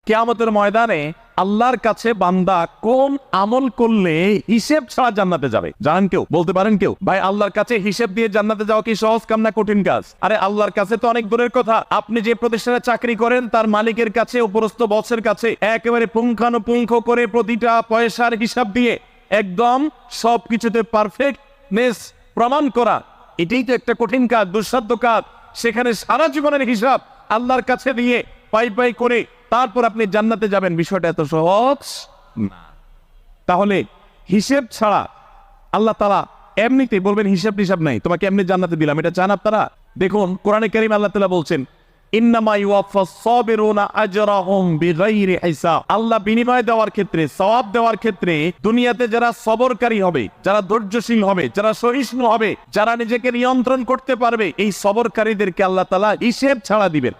কিয়ামতের ময়দানে আল্লাহর কাছে বান্দা কোন আমল করলে হিসেব ছাড়া জান্নাতে যাবে? জানেন কেউ? বলতে পারেন কেউ? ভাই, আল্লাহর কাছে হিসেব দিয়ে জান্নাতে যাওয়া কি সহজ কাম না কঠিন কাজ? আরে আল্লাহর কাছে তো অনেক দূরের কথা। আপনি যে প্রতিষ্ঠানে চাকরি করেন তার মালিকের কাছে, উপরস্থ বসের কাছে একেবারে পুঙ্খানুপুঙ্খ করে প্রতিটা পয়সার হিসাব দিয়ে একদম সবকিছুতে পারফেক্টনেস প্রমাণ করা, এটাই তো একটা কঠিন কাজ, দুঃসাধ্য কাজ। সেখানে সারা জীবনের হিসাব আল্লাহর কাছে দিয়ে পাই পাই করে তারপর আপনি জান্নাতে যাবেন, বিষয়টা এত সহজ না। তাহলে হিসেব ছাড়া আল্লাহ তাআলা এমনিতেই বলবেন হিসাব টিসাব নাই, তোমাকে এমনি জান্নাতে দিলাম, এটা চান আপনারা? দেখুন কোরআনে কারীম আল্লাহ তাআলা বলছেন, ইন্নামা ইউওয়াফাস সাবিরুনা আজরাহুম বিগাইরি হিসাব। আল্লাহ বিনিময় দেওয়ার ক্ষেত্রে, সওয়াব দেওয়ার ক্ষেত্রে দুনিয়াতে যারা সবরকারী হবে, যারা ধৈর্যশীল হবে, যারা সহিষ্ণু হবে, যারা নিজেকে নিয়ন্ত্রণ করতে পারবে, এই সবরকারীদেরকে আল্লাহ তাআলা হিসেব ছাড়া দিবেন।